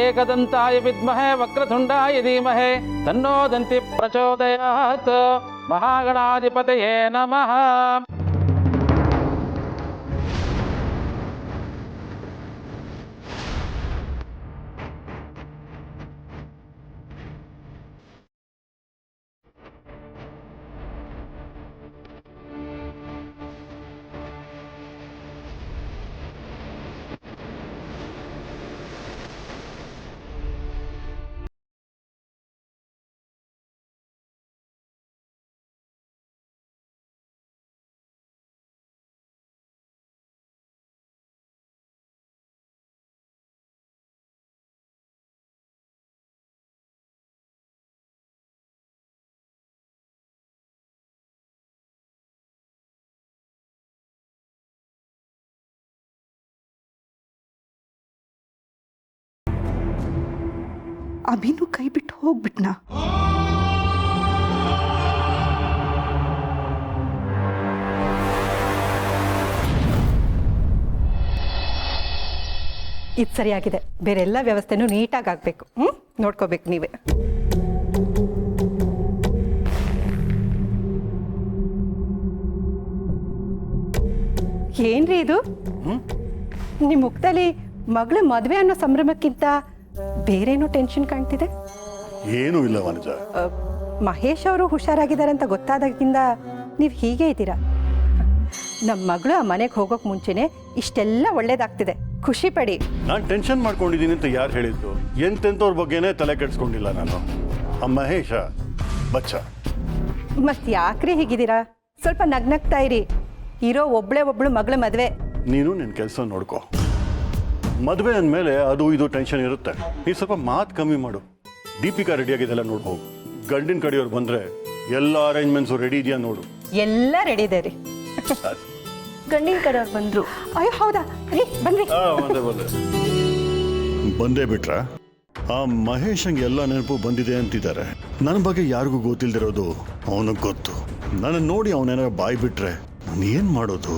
ಏಕದಂತಾಯ ವಿದ್ಮಹೇ ವಕ್ರತುಂಡಾಯ ಧೀಮಹಿ ತನ್ನೋ ದಂತಿ ಪ್ರಚೋದಯಾತ್. ಮಹಾಗಣಾಧಿಪತಯೇ ನಮಃ. ಅಭಿನೂ ಕೈ ಬಿಟ್ಟು ಹೋಗ್ಬಿಟ್ನಾ? ಇದು ಸರಿಯಾಗಿದೆ. ಬೇರೆ ಎಲ್ಲ ವ್ಯವಸ್ಥೆನೂ ನೀಟಾಗಿ ಆಗಬೇಕು. ನೋಡ್ಕೋಬೇಕು ನೀವೇ. ಏನ್ರಿ ಇದು? ನಿಮ್ಮ ಮುಖದಲ್ಲಿ ಮಗಳ ಮದುವೆ ಅನ್ನೋ ಸಂಭ್ರಮಕ್ಕಿಂತ ಬೇರೇನೋ ಟೆನ್ಷನ್ ಕಾಣ್ತಿದೆ. ಏನೂ ಇಲ್ಲ ವನಜ. ಮಹೇಶ್ ಅವರು ಹುಷಾರಾಗಿದ್ದಾರೆ ಅಂತ ಗೊತ್ತಾದಾಗಿಂದ ನೀವು ಹೀಗೆ ಇದ್ದೀರಾ. ನಮ್ಮ ಮಗಳು ಆ ಮನೆಗೆ ಹೋಗೋಕೆ ಮುಂಚೆನೆ ಇಷ್ಟೆಲ್ಲ ಒಳ್ಳೇದಾಗ್ತಿದೆ. ಖುಷಿ ಪಡಿ. ನಾನು ಟೆನ್ಷನ್ ಮಾಡ್ಕೊಂಡಿದ್ದೀನಿ ಅಂತ ಯಾರು ಹೇಳಿದ್ದು? ಎಂತೆಂಥವ್ರ ಬಗ್ಗೆನೇ ತಲೆ ಕೆಡಿಸ್ಕೊಂಡಿಲ್ಲ ನಾನು. ಆ ಮಹೇಶ ಬಚ್ಚ. ಮತ್ತೆ ಯಾಕ್ರಿ ಹೀಗಿದ್ದೀರಾ? ಸ್ವಲ್ಪ ನಗ್ನಗ್ತಾ ಇರಿ. ಇರೋ ಒಬ್ಳು ಮಗಳ ಮದುವೆ. ನೀನು ನಿನ್ನ ಕೆಲಸ ನೋಡ್ಕೋ. ಮದುವೆ ಅಂದಮೇಲೆ ಅದು ಇದು ಟೆನ್ಷನ್ ಇರುತ್ತೆ. ನೀನು ಸ್ವಲ್ಪ ಮಾತು ಕಮ್ಮಿ ಮಾಡು. ದೀಪಿಕಾ ರೆಡಿ ಆಗಿದೆಲ್ಲ ನೋಡು ಹೋಗು. ಗಂಡಿನ ಕಡೆಯವ್ರು ಬಂದರೆ ಎಲ್ಲ ಅರೇಂಜ್ಮೆಂಟ್ಸು ರೆಡಿ ಇದೆಯಾ ನೋಡು. ಎಲ್ಲ ರೆಡಿ ಇದೆ ರೀ. ಗಂಡಿನ ಕಡೆಯವ್ರು ಬಂದರು. ಅಯ್ಯೋ ಹೌದಾ ರೀ? ಬನ್ರಿ. ಬಂದೇ ಬಿಟ್ರ? ಆ ಮಹೇಶಂಗೆ ಎಲ್ಲ ನೆನಪು ಬಂದಿದೆ ಅಂತಿದ್ದಾರೆ. ನನ್ನ ಬಗ್ಗೆ ಯಾರಿಗೂ ಗೊತ್ತಿಲ್ದಿರೋದು ಅವನಿಗೆ ಗೊತ್ತು. ನನ್ನ ನೋಡಿ ಅವನೇನಾರ ಬಾಯಿ ಬಿಟ್ರೆ ನಾನು ಏನು ಮಾಡೋದು?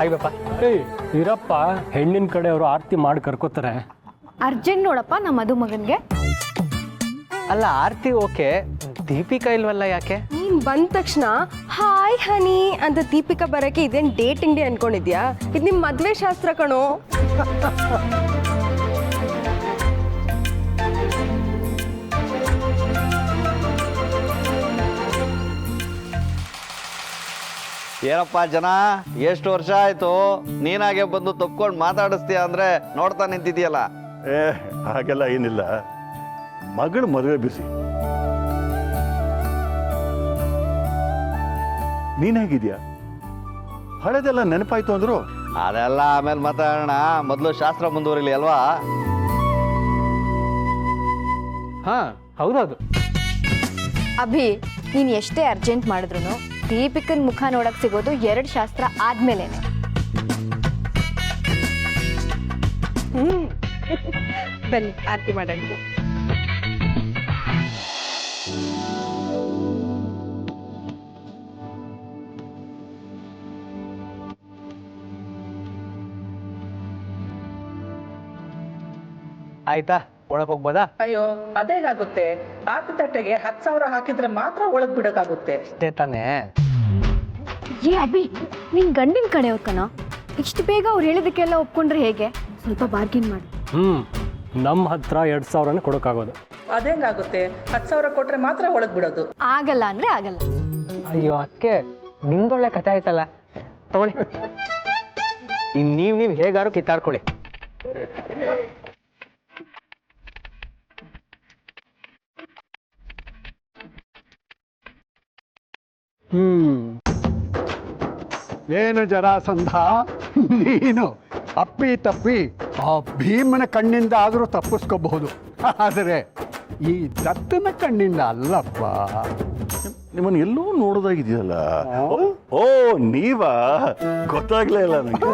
ಅಯ್ಯಪ್ಪ, ಇರಪ್ಪ, ಹೆಣ್ಣಿನ ಕಡೆ ಅವರು ಆರತಿ ಮಾಡಿ ಕರ್ಕೋತಾರೆ. ಅರ್ಜೆಂಟ್ ನೋಡಪ್ಪ ನಮ್ಮ ಮದುಮಗನಿಗೆ. ಅಲ್ಲ, ಆರತಿ ಓಕೆ, ದೀಪಿಕಾ ಇಲ್ವಲ್ಲ ಯಾಕೆ? ನೀನ್ ಬಂದ ತಕ್ಷಣ ಹಾಯ್ ಹನಿ ಅಂತ ದೀಪಿಕಾ ಬರಕ್ಕೆ ಇದೇನ್ ಡೇಟಿಂಗ್ ಡೇ ಅನ್ಕೊಂಡಿದ್ಯಾ? ಇದು ನಿಮ್ ಮದ್ವೆ ಶಾಸ್ತ್ರ ಕಣೋ. ಏನಪ್ಪ ಜನ, ಎಷ್ಟು ವರ್ಷ ಆಯ್ತು ನೀನಾಗೆ ಬಂದು ತಪ್ಕೊಂಡು ಮಾತಾಡಿಸ್ತೀಯ ಅಂದ್ರೆ ನೋಡ್ತಾ ನಿಂತಿದ್ಯಲ್ಲ. ಹಾಗೆಲ್ಲ ಏನಿಲ್ಲ, ಮಗಳ ಮದುವೆ ಬಿಸಿ. ನೀನ್ ಹೇಗಿದ್ಯಾ? ಹಳೆದೆಲ್ಲ ನೆನಪಾಯ್ತು ಅಂದ್ರು? ಅದೆಲ್ಲ ಆಮೇಲೆ ಮಾತಾಡೋಣ, ಮೊದಲು ಶಾಸ್ತ್ರ ಮುಂದುವರಿಲಿ ಅಲ್ವಾ? ಹಾ ಹೌದೌದು. ಅಭಿ, ನೀನು ಎಷ್ಟೇ ಅರ್ಜೆಂಟ್ ಮಾಡಿದ್ರು ದೀಪಿಕನ್ ಮುಖ ನೋಡಕ್ ಸಿಗೋದು 2 ಶಾಸ್ತ್ರ ಆದ್ಮೇಲೆನೆ. ಬನ್ನಿ ಆರತಿ ಮಾಡೋಣ. ಆಯ್ತಾ, ಒಳಗೆ ಹೋಗ್ಬೋದಾ? ಅಯ್ಯೋ ಅದೇಗಾಗುತ್ತೆ? ಆಕು ತಟ್ಟೆಗೆ 10,000 ಹಾಕಿದ್ರೆ ಮಾತ್ರ ಒಳಗ್ ಬಿಡಕ್ಕಾಗುತ್ತೆ. ಅಷ್ಟೇ ತಾನೇ. ಏ ಅಭಿ, ನಿನ್ ಗಂಡಿನ ಕಡೆಯವ್ರ ಕಣ, ಇಷ್ಟು ಬೇಗ ಅವ್ರು ಹೇಳಿದಕ್ಕೆಲ್ಲ ಒಪ್ಕೊಂಡ್ರೆ ಹೇಗೆ? ಸ್ವಲ್ಪ ಬಾರ್ಗಿನ್ ಮಾಡಿ. ನಮ್ಮ ಹತ್ರ 2,000ನೇ ಕೊಡೋಕ್ಕಾಗೋದು. ಅದೇಂಗಾಗುತ್ತೆ? 10,000 ಕೊಟ್ರೆ ಮಾತ್ರ ಒಳಗ್ ಬಿಡೋದು. ಆಗಲ್ಲ ಅಂದ್ರೆ ಆಗಲ್ಲ. ಅಯ್ಯೋ ಅಕ್ಕೆ ನಿಮ್ದೊಳ್ಳೆ ಕಥೆ ಆಯ್ತಲ್ಲ, ತಗೊಳ್ಳಿ. ಇನ್ನು ನೀವು ಹೇಗಾರು ಕಿತ್ತಾಡ್ಕೊಳ್ಳಿ. ಏನು ಜರಾಸಂಧ, ನೀನು ಅಪ್ಪಿ ತಪ್ಪಿ ಆ ಭೀಮನ ಕಣ್ಣಿಂದ ಆದರೂ ತಪ್ಪಿಸ್ಕೋಬಹುದು, ಆದರೆ ಈ ದತ್ತನ ಕಣ್ಣಿಂದ ಅಲ್ಲಪ್ಪ. ನಿಮ್ಮನ್ನು ಎಲ್ಲೋ ನೋಡೋದಾಗಿದೆಯಲ್ಲ. ಓ ನೀವಾ? ಗೊತ್ತಾಗ್ಲೇ ಇಲ್ಲ ನನಗೆ.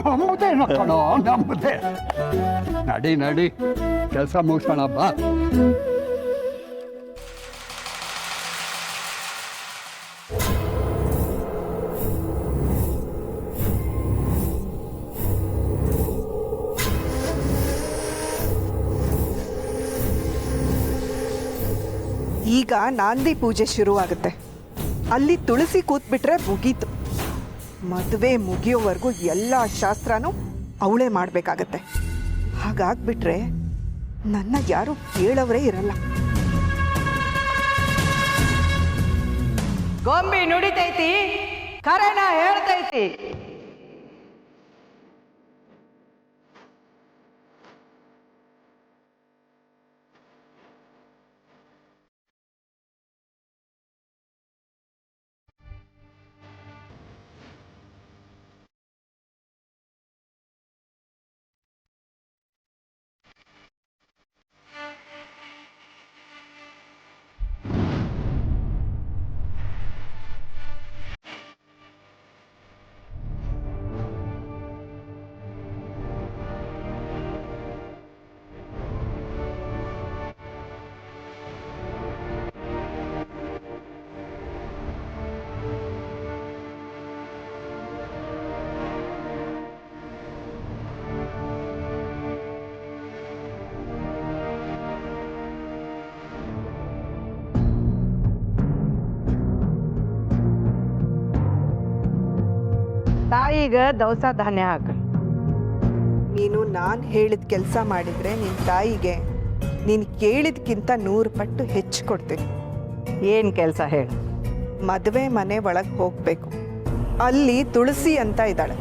ನಮ್ಮದೇ ಕಣೋ, ನಮ್ಮದೇ. ನಡಿ ನಡಿ, ಕೆಲಸ ಮುಗಿಸೋಣ ಬಾ. ಈಗ ನಾಂದಿ ಪೂಜೆ ಶುರುವಾಗುತ್ತೆ. ಅಲ್ಲಿ ತುಳಸಿ ಕೂತ್ಬಿಟ್ರೆ ಮುಗೀತು. ಮದುವೆ ಮುಗಿಯೋವರೆಗೂ ಎಲ್ಲ ಶಾಸ್ತ್ರನೂ ಅವಳೇ ಮಾಡಬೇಕಾಗತ್ತೆ. ಹಾಗಾಗ್ಬಿಟ್ರೆ ನನ್ನ ಯಾರು ಕೇಳೋರೇ ಇರಲ್ಲ. ಗೊಂಬಿ ನುಡಿತೈತಿ, ಕರೆನ ಹೇಳ್ತೈತಿ. ತಾಯಿಗೆ ದವಸ ಧಾನ್ಯ ಹಾಕ. ನೀನು ನಾನು ಹೇಳಿದ ಕೆಲಸ ಮಾಡಿದರೆ ನಿನ್ನ ತಾಯಿಗೆ ನೀನು ಕೇಳಿದ್ಕಿಂತ 100 ಪಟ್ಟು ಹೆಚ್ಚು ಕೊಡ್ತೀನಿ. ಏನು ಕೆಲಸ ಹೇಳು? ಮದುವೆ ಮನೆ ಒಳಗೆ ಹೋಗಬೇಕು. ಅಲ್ಲಿ ತುಳಸಿ ಅಂತ ಇದ್ದಾಳೆ.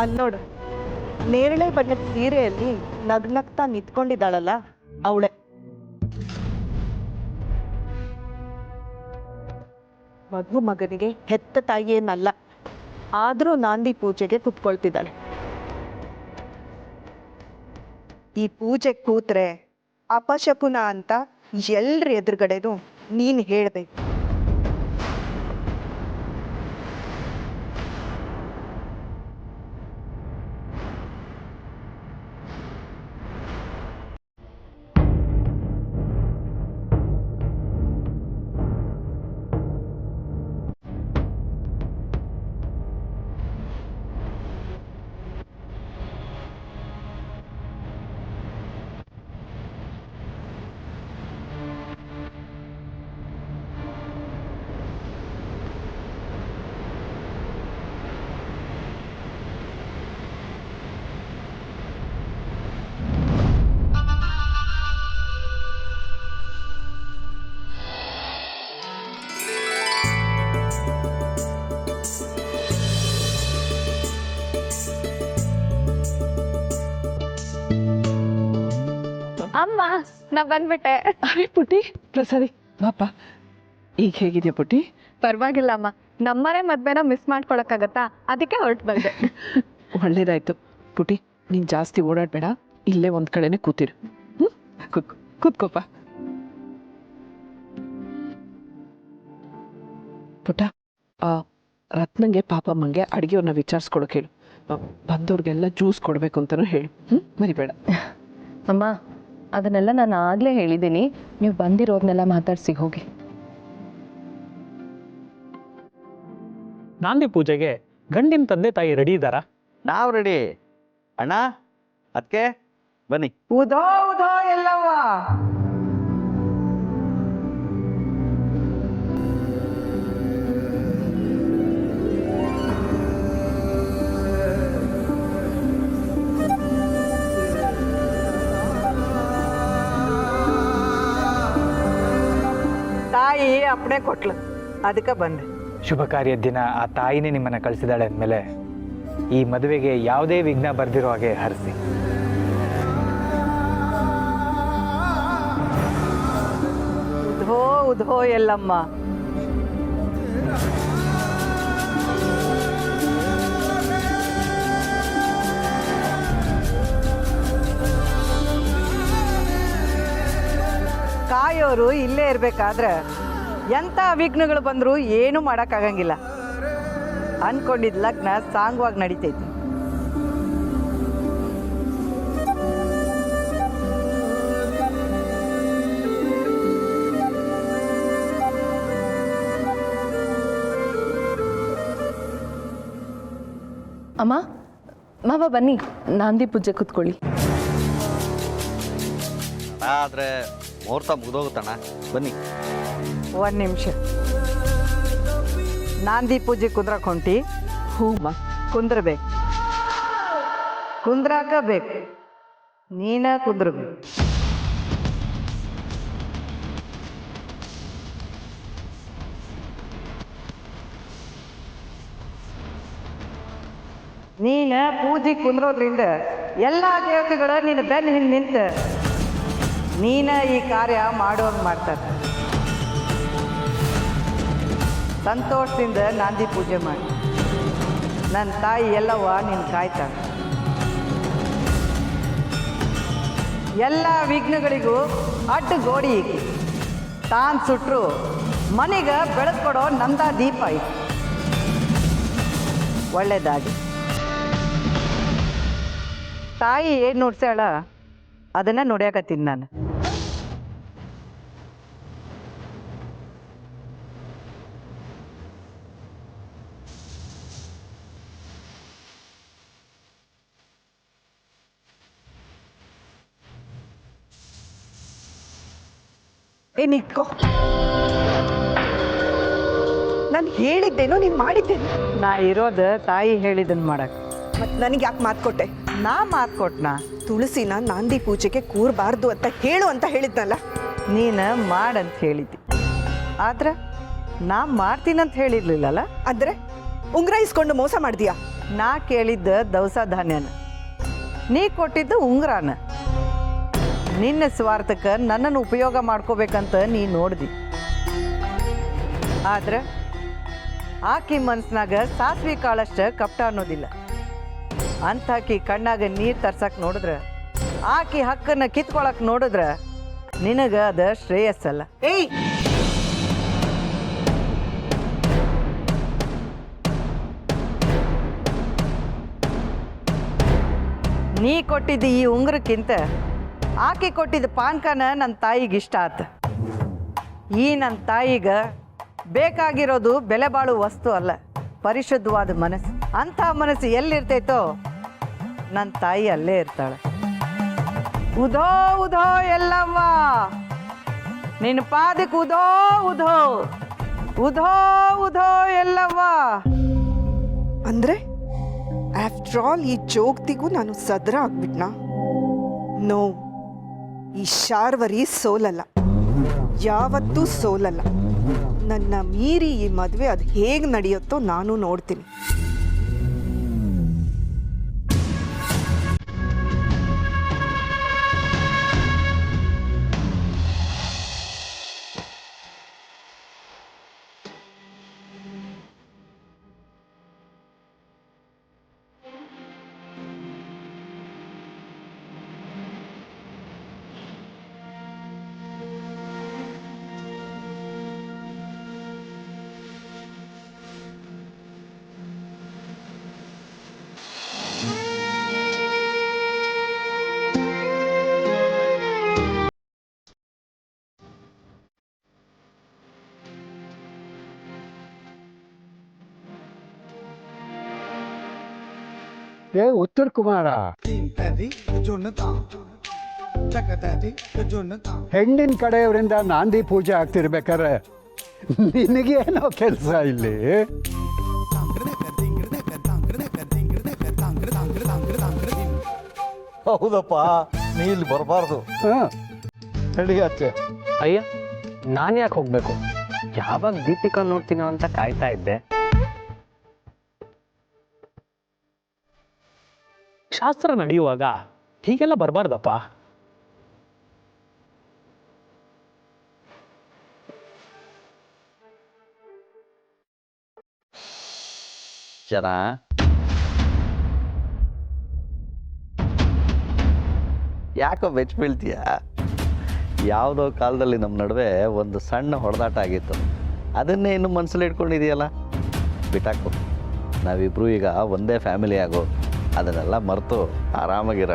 ಅಲ್ಲಿ ನೋಡು, ನೇರಳೆ ಬಣ್ಣದ ಸೀರೆಯಲ್ಲಿ ನಗ್ನಗ್ತಾ ನಿಂತ್ಕೊಂಡಿದ್ದಾಳಲ್ಲ, ಅವಳೆ. ಮಗು ಮಗನಿಗೆ ಹೆತ್ತ ತಾಯಿಯೇನಲ್ಲ, ಆದರೂ ನಾಂದಿ ಪೂಜೆಗೆ ಕುತ್ಕೊಳ್ತಿದ್ದಾಳೆ. ಈ ಪೂಜೆ ಕೂತ್ರೆ ಅಪಶಕುನ ಅಂತ ಎಲ್ರ ಎದುರುಗಡೆನೂ ನೀನು ಹೇಳ್ಬೇಕು. ಅಮ್ಮ ನಾ ಬಂದ್ಬಿಟ್ಟೆ. ಅರೆ ಪುಟ್ಟಿ, ಪ್ರಸಾದಿ ಬಾಪ. ಈಗ ಹೇಗಿದ್ಯಾ ಪುಟ್ಟಿ? ಪರವಾಗಿಲ್ಲ ಅಮ್ಮ, ನಮ್ಮನೆ ಮದ್ವೆನ ಮಿಸ್ ಮಾಡ್ಕೊಳಕ್ಕಾಗತ್ತಾ? ಅದಕ್ಕೆ ಹೊರಟು ಬಂದೆ. ಒಳ್ಳೇದಾಯ್ತು ಪುಟ್ಟಿ. ನೀನ್ ಜಾಸ್ತಿ ಓಡಾಡ್ಬೇಡ, ಇಲ್ಲೇ ಒಂದ್ ಕಡೆನೆ ಕೂತಿರು. ಕೂತ್ಕೋಪ ಪುಟ್ಟ. ರತ್ನಂಗೆ ಪಾಪಮ್ಮಂಗೆ ಅಡುಗೆಯವ್ರನ್ನ ವಿಚಾರಿಸ್ಕೊಡಕ್ಕೆ ಹೇಳು. ಬಂದವ್ರಿಗೆಲ್ಲ ಜ್ಯೂಸ್ ಕೊಡ್ಬೇಕು ಅಂತಲೂ ಹೇಳು. ಮರಿಬೇಡ. ಅಮ್ಮ, ಅದನ್ನೆಲ್ಲ ನಾನು ಆಗಲೇ ಹೇಳಿದ್ದೀನಿ. ನೀವು ಬಂದಿರೋರ್ನೆಲ್ಲ ಮಾತಾಡ್ಸಿ ಹೋಗಿ. ನಾಂದಿ ಪೂಜೆಗೆ ಗಂಡಿನ ತಂದೆ ತಾಯಿ ರೆಡಿ ಇದ್ದಾರಾ? ನಾವು ರೆಡಿ ಅಣ್ಣ. ಅದಕ್ಕೆ ಬನ್ನಿ. ಉದೋ ಉದೋ ಎಲ್ಲವ್ವ. ತಾಯಿ ಅಪ್ಪಣೆ ಕೊಟ್ಲು, ಅದಕ್ಕೆ ಬಂದೆ. ಶುಭ ಕಾರ್ಯದ ದಿನ ಆ ತಾಯಿನೇ ನಿಮ್ಮನ್ನು ಕಳಿಸಿದಾಳೆ ಅಂದಮೇಲೆ ಈ ಮದುವೆಗೆ ಯಾವುದೇ ವಿಘ್ನ ಬರ್ದಿರೋ ಹಾಗೆ ಹರಿಸಿ. ಉಧೋ ಉಧೋ ಎಲ್ಲಮ್ಮ. ಕಾಯೋರು ಇಲ್ಲೇ ಇರ್ಬೇಕಾದ್ರೆ ಎಂಥ ವಿಘ್ನಗಳು ಬಂದರೂ ಏನೂ ಮಾಡೋಕ್ಕಾಗಂಗಿಲ್ಲ. ಅನ್ಕೊಂಡಿದ್ ಲಗ್ನ ಸಾಂಗವಾಗಿ ನಡೀತೈತಿ. ಅಮ್ಮ ಮಾವ ಬನ್ನಿ, ನಾಂದಿ ಪೂಜೆ ಕೂತ್ಕೊಳ್ಳಿ. ಆದರೆ ಮುಹೂರ್ತ ಮುಗಿದೋಗುತ್ತಣ್ಣ, ಬನ್ನಿ. ಒಂದು ನಿಮಿಷ, ನಾಂದಿ ಪೂಜೆ ಕುಂದ್ರಕ್ ಹೊಂಟಿ? ಹೂಮ್ಮ ಕುಂದ್ರಬೇಕು, ಕುಂದ್ರಾಕ ಬೇಕು, ನೀನ ಕುಂದ್ರಬೇಕು. ನೀನ ಪೂಜೆ ಕುಂದ್ರೋದ್ರಿಂದ ಎಲ್ಲ ದೇವತೆಗಳ ನಿನ್ನ ಬೆನ್ನ ಹಿಂದೆ ನಿಂತು ನೀನ ಈ ಕಾರ್ಯ ಮಾಡೋಂಗೆ ಮಾಡ್ತಾರೆ. ಸಂತೋಷದಿಂದ ನಾಂದಿ ಪೂಜೆ ಮಾಡಿ. ನನ್ನ ತಾಯಿ ಎಲ್ಲವ್ವ ನಿನ್ನ ಕಾಯ್ತಾಳೆ. ಎಲ್ಲ ವಿಘ್ನಗಳಿಗೂ ಅಡ್ಡ ಗೋಡಿ ಈಕಿ. ತಾನು ಸುಟ್ಟರು ಮನೆಗೆ ಬೆಳಕು ಕೊಡೋ ನಂದ ದೀಪ ಐತಿ. ಒಳ್ಳೆಯದಾಗಿ ತಾಯಿ ಏನು ನೋಡ್ಸ್ಯಾಳ ಅದನ್ನು ನೋಡ್ಯಾಕತ್ತೀನಿ ನಾನು. ಏನಿಕ್ಕೋ, ನಾನು ಹೇಳಿದ್ದೇನೋ ನೀನು ಮಾಡಿದ್ದೇನೆ. ನಾ ಇರೋದು ತಾಯಿ ಹೇಳಿದ್ದನ್ನು ಮಾಡಕ್ಕೆ. ಮತ್ತು ನನಗೆ ಯಾಕೆ ಮಾತು ಕೊಟ್ಟೆ? ನಾ ಮಾತು ಕೊಟ್ನಾ? ತುಳಸಿನ ನಾಂದಿ ಪೂಜೆಗೆ ಕೂರಬಾರ್ದು ಅಂತ ಹೇಳು ಅಂತ ಹೇಳಿದ್ನಲ್ಲ. ನೀನು ಮಾಡಂತ ಹೇಳಿದ್ದಿ, ಆದ್ರೆ ನಾ ಮಾಡ್ತೀನಂತ ಹೇಳಿರ್ಲಿಲ್ಲಲ್ಲ. ಅಂದರೆ ಉಂಗ್ರ ಇಸ್ಕೊಂಡು ಮೋಸ ಮಾಡಿದ್ಯಾ? ನಾ ಕೇಳಿದ್ದ ದವಸ ಧಾನ್ಯನ, ನೀ ಕೊಟ್ಟಿದ್ದ ಉಂಗ್ರಾನ. ನಿನ್ನ ಸ್ವಾರ್ಥಕ್ಕೆ ನನ್ನನ್ನು ಉಪಯೋಗ ಮಾಡ್ಕೋಬೇಕಂತ ನೀ ನೋಡ್ದಿ. ಆದ್ರೆ ಆಕಿ ಮನ್ಸ್ನಾಗ ಸಾಸ್ವಿ ಕಾಳಷ್ಟ ಕಪಟ ಅನ್ನೋದಿಲ್ಲ. ಅಂತಾಕಿ ಕಣ್ಣಾಗ ನೀರು ತರ್ಸಕ್ಕೆ ನೋಡಿದ್ರೆ, ಆಕಿ ಹಕ್ಕನ್ನು ಕಿತ್ಕೊಳಕ್ಕೆ ನೋಡಿದ್ರೆ ನಿನಗೆ ಅದ ಶ್ರೇಯಸ್ಸಲ್ಲ. ಏಯ್, ನೀ ಕೊಟ್ಟಿದ್ದ ಈ ಉಂಗ್ರಕ್ಕಿಂತ ಆಕೆ ಕೊಟ್ಟಿದ್ದ ಪಾನ್ಕನ ನನ್ನ ತಾಯಿಗೆ ಇಷ್ಟ ಆತ. ಈ ನನ್ನ ತಾಯಿಗೆ ಬೇಕಾಗಿರೋದು ಬೆಲೆ ಬಾಳು ವಸ್ತು ಅಲ್ಲ, ಪರಿಶುದ್ಧವಾದ ಮನಸ್ಸು. ಅಂಥ ಮನಸ್ಸು ಎಲ್ಲಿರ್ತೈತೋ ನನ್ನ ತಾಯಿ ಅಲ್ಲೇ ಇರ್ತಾಳೆ. ಉಧೋ ಉಧೋ ಎಲ್ಲವ್ವ, ನಿನ್ನ ಪಾದಕ್ಕೆ ಉಧೋ ಉಧೋ, ಉಧೋ ಉಧೋ ಎಲ್ಲವ್ವ. ಅಂದರೆ ಆಫ್ಟರ್ ಆಲ್ ಈ ಜೋಗ್ತಿಗೂ ನಾನು ಸದ್ರ ಆಗ್ಬಿಟ್ನಾ? ನೋ, ಈ ಶಾರ್ವರಿ ಸೋಲಲ್ಲ, ಯಾವತ್ತೂ ಸೋಲಲ್ಲ. ನನ್ನ ಮೀರಿ ಈ ಮದುವೆ ಅದು ಹೇಗೆ ನಡೆಯುತ್ತೋ ನಾನು ನೋಡ್ತೀನಿ. ಏ ಉತ್ತರ ಕುಮಾರ, ಹೆಣ್ಣಿನ ಕಡೆಯವರಿಂದ ನಾಂದಿ ಪೂಜೆ ಆಗ್ತಿರ್ಬೇಕಾದ್ರೆ ನಿನಗೇನೋ ಕೆಲಸ ಇಲ್ಲಿ? ಹೌದಪ್ಪ, ನೀ ಇಲ್ಲಿ ಬರಬಾರ್ದು. ಹಾಂ, ನಡಿ ಆಚೆ. ಅಯ್ಯ, ನಾನು ಯಾಕೆ ಹೋಗಬೇಕು? ಯಾವಾಗ ದೀಪಿಕಾ ನೋಡ್ತೀನೋ ಅಂತ ಕಾಯ್ತಾ ಇದ್ದೆ. ಶಾಸ್ತ್ರ ನಡೆಯುವಾಗ ಹೀಗೆಲ್ಲ ಬರಬಾರ್ದಪ್ಪ. ಜನ ಯಾಕೋ ಬೆಚ್ಚ ಬೀಳ್ತೀಯ? ಯಾವುದೋ ಕಾಲದಲ್ಲಿ ನಮ್ಮ ನಡುವೆ ಒಂದು ಸಣ್ಣ ಹೊಡೆದಾಟ ಆಗಿತ್ತು, ಅದನ್ನೇ ಇನ್ನು ಮನಸ್ಸಲ್ಲಿ ಇಟ್ಕೊಂಡಿದೆಯಲ್ಲ. ಬಿಟ್ಟಾಕು, ನಾವಿಬ್ರು ಈಗ ಒಂದೇ ಫ್ಯಾಮಿಲಿ ಆಗೋ, ಅದನ್ನೆಲ್ಲ ಮರೆತು ಆರಾಮಾಗಿರ.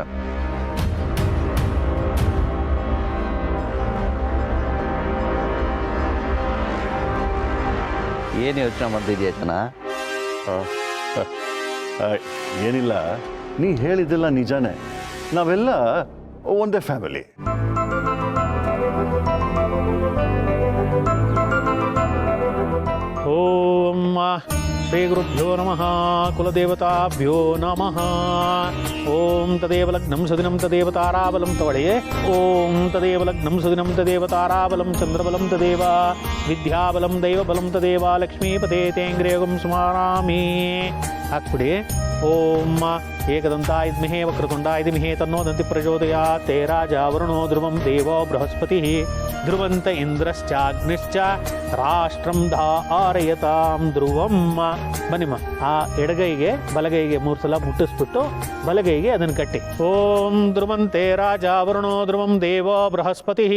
ಏನು ಯೋಚನೆ ಮಾಡ್ತಿದ್ಯಾ ಜನ? ಏನಿಲ್ಲ, ನೀ ಹೇಳಿದ್ದೆಲ್ಲ ನಿಜಾನೇ. ನಾವೆಲ್ಲ ಒಂದೇ ಫ್ಯಾಮಿಲಿ. ಓಂ ಶ್ರೀ ಗುರುಭ್ಯೋ ನಮಃ ಕುಲದೇವತಾಭ್ಯೋ ನಮಃ. ಓಂ ತದೇವ ಲಗ್ನಂ ಸುದಿನಂ ತದೇವ ತಾರಾಬಲಂ ತವಳೆಯೇ. ಓಂ ತದೇವ ಲಗ್ನಂ ಸುದಿನಂ ತದೇವ ತಾರಾಬಲಂ ಚಂದ್ರಬಲಂ ತದೇವ ವಿದ್ಯಾಬಲಂ ದೈವಬಲಂ ತದೇವ ಲಕ್ಷ್ಮೀಪತೆ ತೇಂಗ್ರೇಯಂ ಸ್ಮರಾಮಿ. ಹಾಕ್ಬಿಡಿ. ಓಂ ಏಕದಂತಾಯ ವಿದ್ಮಹೇ ವಕ್ರತುಂಡಾಯ ಧೀಮಹಿ ತನ್ನೋ ದಂತಿ ಪ್ರಚೋದಯಾತ್. ತೇ ರಾಜ ವರುಣೋ ಧ್ರುವಂ ದೇವೋ ಬೃಹಸ್ಪತಿ ಧ್ರುವಂತ ಇಂದ್ರಶ್ಚಾಗ್ನಿಶ್ಚ ರಾಷ್ಟ್ರಂ ಧಾರಯತಾಂ ಧ್ರುವಂ. ಬನ್ನಿಮ್ಮ, ಆ ಎಡಗೈಗೆ ಬಲಗೈಗೆ 3 ಸಲ ಮುಟ್ಟಿಸ್ಬಿಟ್ಟು ಬಲಗೈಗೆ ಅದನ್ನು ಕಟ್ಟಿ. ಓಂ ಧ್ರುವಂತೆ ರಾಜ ವರುಣೋ ಧ್ರುವಂ ದೇವೋ ಬೃಹಸ್ಪತಿ.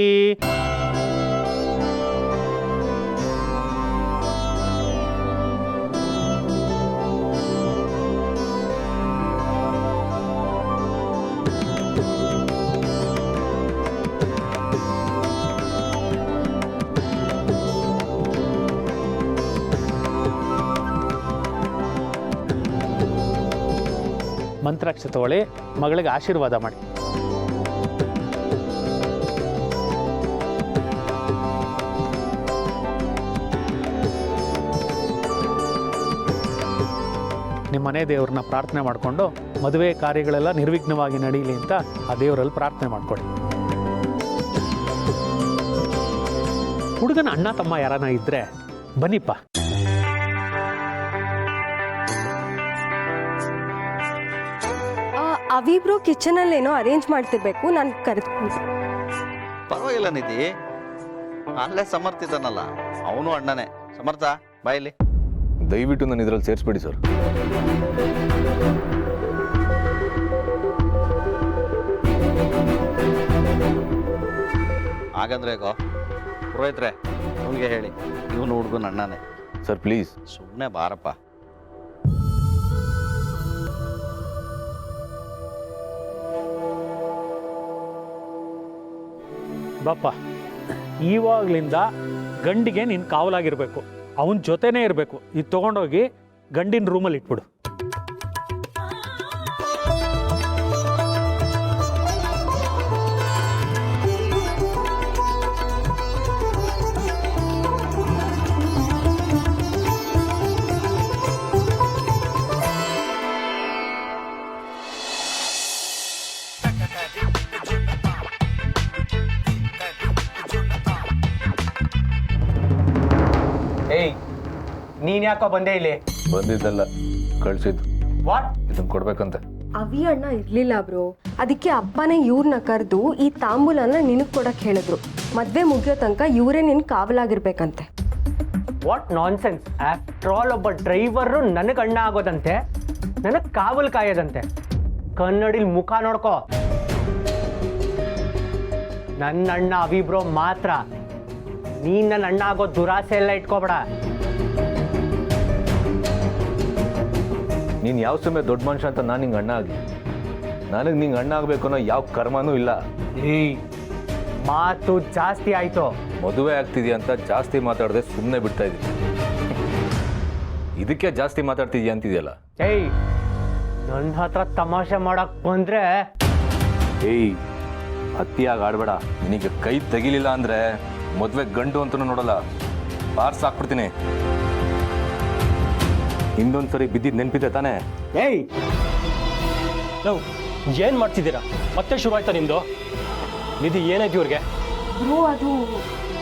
ಮಂತ್ರಾಕ್ಷತೆ ತಗೊಳ್ಳಿ, ಮಗಳಿಗೆ ಆಶೀರ್ವಾದ ಮಾಡಿ. ನಿಮ್ಮ ಮನೆ ದೇವ್ರನ್ನ ಪ್ರಾರ್ಥನೆ ಮಾಡಿಕೊಂಡು ಮದುವೆ ಕಾರ್ಯಗಳೆಲ್ಲ ನಿರ್ವಿಘ್ನವಾಗಿ ನಡೀಲಿ ಅಂತ ಆ ದೇವರಲ್ಲಿ ಪ್ರಾರ್ಥನೆ ಮಾಡ್ಕೊಳ್ಳಿ. ಹುಡುಗನ ಅಣ್ಣ ತಮ್ಮ ಯಾರನ್ನ ಇದ್ರೆ ಬನ್ನಿಪ್ಪ. ಅವಿಬ್ರು ಕಿಚನಲ್ಲಿ ಏನೋ ಅರೇಂಜ್ ಮಾಡ್ತಿರ್ಬೇಕು, ನಾನು ಕರೆದು. ಪರವಾಗಿಲ್ಲ ನಿಧಿ, ಅಲ್ಲೇ ಸಮರ್ಥ ಇದ್ದಾನಲ್ಲ, ಅವನು ಅಣ್ಣನೇ. ಸಮರ್ಥ ಬಾಯಲ್ಲಿ. ದಯವಿಟ್ಟು ನಾನು ಇದರಲ್ಲಿ ಸೇರಿಸ್ಬಿಡಿ ಸರ್. ಹಾಗಂದ್ರೆ ಪುರೋಹಿತ್ರೆ, ಅವನಿಗೆ ಹೇಳಿ ಇವನು ಹುಡುಗನ ಅಣ್ಣನೇ ಸರ್. ಪ್ಲೀಸ್ ಸುಮ್ಮನೆ ಬಾರಪ್ಪ. ಬಾಪ್ಪ, ಇವಾಗ್ಲಿಂದ ಗಂಡಿಗೆ ನೀನು ಕಾವಲಾಗಿರ್ಬೇಕು, ಅವನ ಜೊತೆನೇ ಇರಬೇಕು. ಇದು ತೊಗೊಂಡೋಗಿ ಗಂಡಿನ ರೂಮಲ್ಲಿ ಇಟ್ಬಿಡು. ಏಯ್, ನೀನ್ ಯಾಕೋ ಬಂದೆ ಇಲ್ಲಿ? ಬಂದಿದ್ದಲ್ಲ, ಕಳ್ಸಿದ್ದು. ವಾಟ್? ಇದನ್ನ ಕೊಡ್ಬೇಕಂತೆ. ಅವಿ ಅಣ್ಣ ಇರ್ಲಿಲ್ಲ ಬ್ರೋ, ಅದಕ್ಕೆ ಅಪ್ಪನೇ ಇವ್ರನ್ನ ಕರೆದು ಈ ತಾಂಬೂಲನ ನಿನಗೆ ಕೊಡಕ್ಕೆ ಹೇಳಿದ್ರು. ಮದ್ವೆ ಮುಗಿಯೋ ತನಕ ಇವರೇ ನಿನ್ ಕಾವಲಾಗಿರ್ಬೇಕಂತೆ. What nonsense! ಆಫ್ಟರ್ ಆಲ್ ಒಬ್ಬ ಡ್ರೈವರು ನನಗೆ ಅಣ್ಣ ಆಗೋದಂತೆ, ನನಗೆ ಕಾವಲು ಕಾಯೋದಂತೆ. ಕನ್ನಡಿಲಿ ಮುಖ ನೋಡ್ಕೋ. ನನ್ನ ಅಣ್ಣ ಅವಿಬ್ರೋ ಮಾತ್ರ. ನೀನ್ ನನ್ನ ಅಣ್ಣ ಆಗೋ ದುರಾಸೆ ಎಲ್ಲ ಇಟ್ಕೋಬೇಡ. ನೀನು ಯಾವ ಸಮಯ ದೊಡ್ಡ ಮನುಷ್ಯ ಅಂತ ನಾನು ನಿಂಗೆ ಅಣ್ಣ ಆಗಲಿ? ನನಗೆ ನಿಂಗೆ ಅಣ್ಣ ಆಗಬೇಕು ಅನ್ನೋ ಯಾವ ಕರ್ಮನೂ ಇಲ್ಲ. ಏಯ್, ಮಾತು ಜಾಸ್ತಿ ಆಯ್ತು. ಮದುವೆ ಆಗ್ತಿದ್ಯಾ ಅಂತ ಜಾಸ್ತಿ ಮಾತಾಡದೆ ಸುಮ್ಮನೆ ಬಿಡ್ತಾ ಇದ್ದೀನಿ. ಇದಕ್ಕೆ ಜಾಸ್ತಿ ಮಾತಾಡ್ತಿದ್ಯಾ ಅಂತಿದೆಯಲ್ಲ. ಏಯ್, ನನ್ನ ಹತ್ರ ತಮಾಷೆ ಮಾಡಕ್ ಬಂದ್ರೆ ಏಯ್, ಅತಿಯಾಗಿ ಆಡ್ಬೇಡ. ನಿನಗೆ ಕೈ ತೆಗಿಲಿಲ್ಲ ಅಂದ್ರೆ ಮದುವೆ ಗಂಡು ಅಂತನೂ ನೋಡಲ್ಲ, ಬಾರ್ಸ್ ಹಾಕ್ಬಿಡ್ತೀನಿ. ಹಿಂದೊಂದ್ಸರಿ ಬಿದ್ದಿದ್ದು ನೆನಪಿದೆ ತಾನೇ? ಏಯ್, ನಾವು ಏನು ಮಾಡ್ತಿದ್ದೀರಾ? ಮತ್ತೆ ಶುರು ಆಯ್ತಾ ನಿಮ್ಮದು? ನಿಧಿ, ಏನಾಯ್ತು ಇವ್ರಿಗೆ? ಬ್ರೋ, ಅದು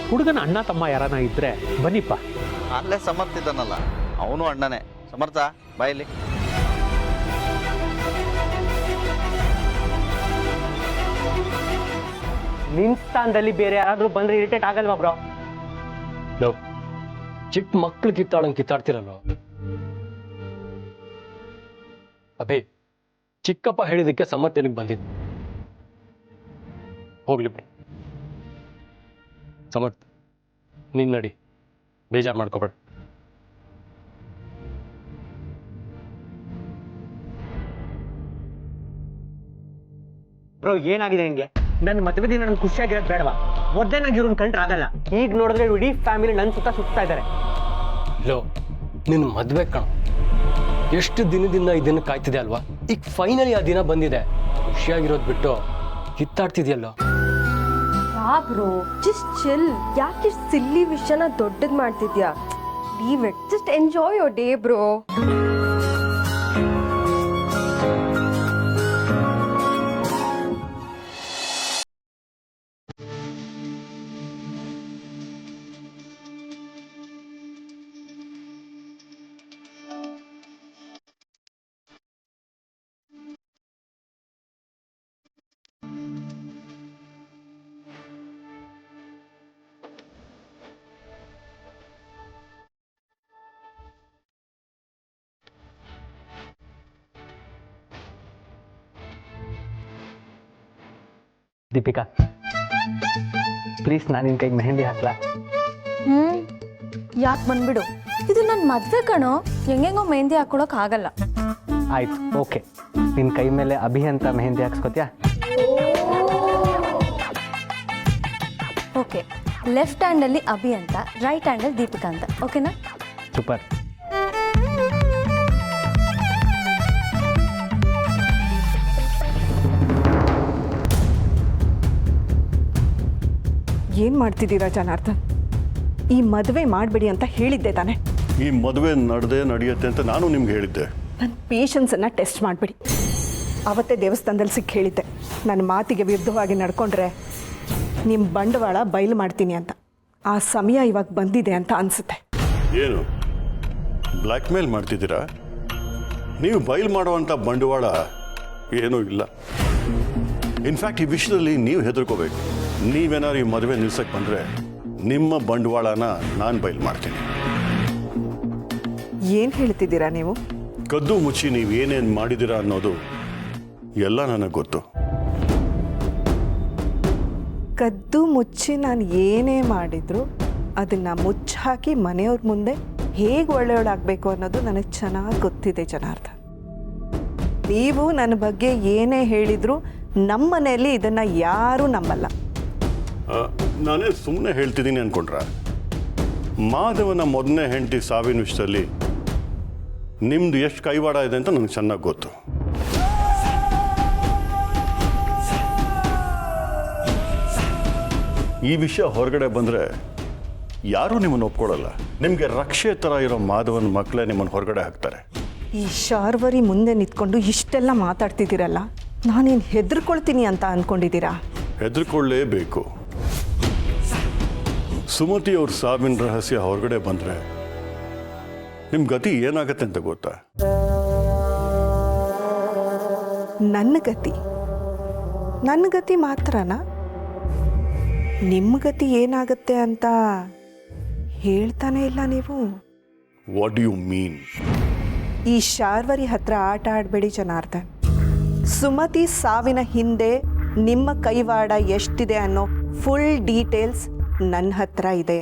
ಹುಡುಗನ ಅಣ್ಣ ತಮ್ಮ ಯಾರನ ಇದ್ರೆ ಬನ್ನಿಪ್ಪ. ಅಲ್ಲೇ ಸಮರ್ಥ ಇದ್ದಾನಲ್ಲ, ಅವನು ಅಣ್ಣನೇ. ಸಮರ್ಥ ಬಾಯಲ್ಲಿ. ನಿನ್ ಸ್ಥಾನದಲ್ಲಿ ಬೇರೆ ಯಾರಾದ್ರೂ ಬಂದ್ರೆ ಇರಿಟೇಟ್ ಆಗಲ್ವಾ ಬ್ರೋ? ಚಿಕ್ಕ ಮಕ್ಳು ಕಿತ್ತಾಡಂಗೆ ಕಿತ್ತಾಡ್ತಿರಲ್ಲೋ. ಅಭಿ, ಚಿಕ್ಕಪ್ಪ ಹೇಳಿದಕ್ಕೆ ಸಮರ್ಥನಿಗೆ ಬಂದಿದ್ದು. ಹೋಗ್ಲಿ ಬಿಡಿ. ಸಮರ್ಥ, ನೀನ್ ನಡಿ, ಬೇಜಾರು ಮಾಡ್ಕೋಬೇಡ. ಬ್ರೋ ಏನಾಗಿದೆ ನಿನ್ಗೆ? ನನ್ನ ಮದುವೆ ದಿನ ನನ್ಗೆ ಖುಷಿಯಾಗಿರೋದು ಬೇಡವಾ? ಒದ್ದೇನಾಗಿ ಇವ್ರನ್ನ ಕಂಡ್ರೆ ಆಗಲ್ಲ. ಈಗ ನೋಡಿದ್ರೆ ಇಡೀ ಫ್ಯಾಮಿಲಿ ನನ್ನ ಸುತ್ತಾ ಇದ್ದಾರೆ. ಲೋ, ನಿನ್ನ ಮದುವೆ ಕಣ, ಎಷ್ಟು ದಿನದಿಂದ ಈ ದಿನ ಕಾಯ್ತಿದೆ ಅಲ್ವಾ? ಈಗ ಫೈನಲಿ ಆ ದಿನ ಬಂದಿದೆ. ಖುಷಿಯಾಗಿರೋದು ಬಿಟ್ಟು ಕಿತ್ತಾಡ್ತಿದ್ಯಲ್ಲೋ. Bro just chill. ಯಾಕೆ ಸಿಲ್ಲಿ ವಿಷಯನ ದೊಡ್ಡದು ಮಾಡ್ತಿದ್ಯಾ? Leave it, just enjoy your day bro. Deepika, please ನಾನು ನಿನ್ನ ಕೈಗೆ ಮೆಹಂದಿ ಹಾಕ್ಲಾ? ಯಾಕೆ ಬಂದ್ಬಿಡು, ಇದು ನನ್ನ ಮದುವೆ ಕಣೋ, ಹೆಂಗೆಂಗೋ ಮೆಹಂದಿ ಹಾಕೊಳಕ್ ಆಗಲ್ಲ. ಆಯ್ತು, ಓಕೆ. ನಿನ್ನ ಕೈ ಮೇಲೆ ಅಭಿ ಅಂತ ಮೆಹಂದಿ ಹಾಕ್ಸ್ಕೊತ್ಯಾ? ಓಕೆ, ಲೆಫ್ಟ್ ಹ್ಯಾಂಡಲ್ಲಿ ಅಭಿ ಅಂತ, ರೈಟ್ ಹ್ಯಾಂಡಲ್ಲಿ ದೀಪಿಕಾ ಅಂತ. ಓಕೆನಾ? ಸೂಪರ್. ಏನು ಮಾಡ್ತಿದ್ದೀರಾ ಜನಾರ್ದನ್? ಈ ಮದುವೆ ಮಾಡಬೇಡಿ ಅಂತ ಹೇಳಿದ್ದೆ ತಾನೆ? ಈ ಮದುವೆ ನಡೆಯುತ್ತೆ ಅಂತ ನಾನು ನಿಮ್ಗೆ ಹೇಳಿದ್ದೆ. ನನ್ನ ಪೇಷನ್ಸನ್ನು ಟೆಸ್ಟ್ ಮಾಡಿಬಿಡಿ. ಅವತ್ತೇ ದೇವಸ್ಥಾನದಲ್ಲಿ ಸಿಕ್ಕಿ ಹೇಳಿದ್ದೆ, ನನ್ನ ಮಾತಿಗೆ ವಿರುದ್ಧವಾಗಿ ನಡ್ಕೊಂಡ್ರೆ ನಿಮ್ಮ ಬಂಡವಾಳ ಬಯಲು ಮಾಡ್ತೀನಿ ಅಂತ. ಆ ಸಮಯ ಇವಾಗ ಬಂದಿದೆ ಅಂತ ಅನಿಸುತ್ತೆ. ಏನು ಬ್ಲ್ಯಾಕ್ ಮೇಲ್ ಮಾಡ್ತಿದ್ದೀರಾ? ನೀವು ಬಯಲು ಮಾಡುವಂಥ ಬಂಡವಾಳ ಏನೂ ಇಲ್ಲ. ಇನ್ಫ್ಯಾಕ್ಟ್ ಈ ವಿಷಯದಲ್ಲಿ ನೀವು ಹೆದರ್ಕೋಬೇಕು. ನೀವೇನಾದ್ರು ಈ ಮದುವೆ ನಿಲ್ಸಕ್ಕೆ ಬಂದರೆ ನಿಮ್ಮ ಬಂಡವಾಳನ ನಾನು ಬಯಲು ಮಾಡ್ತೀನಿ. ಏನು ಹೇಳ್ತಿದ್ದೀರಾ ನೀವು? ಕದ್ದು ಮುಚ್ಚಿ ನೀವು ಏನೇನು ಮಾಡಿದ್ದೀರಾ ಅನ್ನೋದು ಎಲ್ಲ ನನಗೆ ಗೊತ್ತು. ಕದ್ದು ಮುಚ್ಚಿ ನಾನು ಏನೇ ಮಾಡಿದ್ರು ಅದನ್ನು ಮುಚ್ಚಾಕಿ ಮನೆಯವ್ರ ಮುಂದೆ ಹೇಗೆ ಒಳ್ಳೆಯವಳಾಗಬೇಕು ಅನ್ನೋದು ನನಗೆ ಚೆನ್ನಾಗಿ ಗೊತ್ತಿದೆ ಜನಾರ್ದನ್. ನೀವು ನನ್ನ ಬಗ್ಗೆ ಏನೇ ಹೇಳಿದ್ರು ನಮ್ಮ ಮನೆಯಲ್ಲಿ ಇದನ್ನು ಯಾರೂ ನಂಬಲ್ಲ. ನಾನೇ ಸುಮ್ಮನೆ ಹೇಳ್ತಿದ್ದೀನಿ ಅಂದ್ಕೊಂಡ್ರ? ಮಾಧವನ ಮೊದಲನೇ ಹೆಂಡತಿ ಸಾವಿನ ವಿಷಯದಲ್ಲಿ ನಿಮ್ದು ಎಷ್ಟು ಕೈವಾಡ ಇದೆ ಅಂತ ನನಗೆ ಚೆನ್ನಾಗಿ ಗೊತ್ತು. ಈ ವಿಷಯ ಹೊರಗಡೆ ಬಂದರೆ ಯಾರೂ ನಿಮ್ಮನ್ನು ಒಪ್ಕೊಳ್ಳಲ್ಲ. ನಿಮಗೆ ರಕ್ಷೆ ಥರ ಇರೋ ಮಾಧವನ ಮಕ್ಕಳೇ ನಿಮ್ಮನ್ನು ಹೊರಗಡೆ ಹಾಕ್ತಾರೆ. ಈ ಶಾರ್ವರಿ ಮುಂದೆ ನಿಂತ್ಕೊಂಡು ಇಷ್ಟೆಲ್ಲ ಮಾತಾಡ್ತಿದ್ದೀರಲ್ಲ, ನಾನೇನು ಹೆದರ್ಕೊಳ್ತೀನಿ ಅಂತ ಅಂದ್ಕೊಂಡಿದ್ದೀರಾ? ಹೆದರ್ಕೊಳ್ಳೇಬೇಕು. ಸುಮತಿ ಅವ್ರ ಸಾವಿನ ರಹಸ್ಯ ಹೊರಗಡೆ ಬಂದರೆ ನಿಮ್ಮ ಗತಿ ಏನಾಗತ್ತೆ ಅಂತ ಗೊತ್ತಾ? ನನ್ನ ಗತಿ ಮಾತ್ರನಾ? ನಿಮ್ಮ ಗತಿ ಏನಾಗತ್ತೆ ಅಂತ ಹೇಳ್ತಾನೆ ಇಲ್ಲ ನೀವು. What you mean? ಈ ಶಾರ್ವರಿ ಹತ್ರ ಆಟ ಆಡಬೇಡಿ ಜನಾರ್ದನ್. ಸುಮತಿ ಸಾವಿನ ಹಿಂದೆ ನಿಮ್ಮ ಕೈವಾಡ ಎಷ್ಟಿದೆ ಅನ್ನೋ ಫುಲ್ ಡೀಟೇಲ್ಸ್ ನನ್ನ ಹತ್ರ ಇದೆ.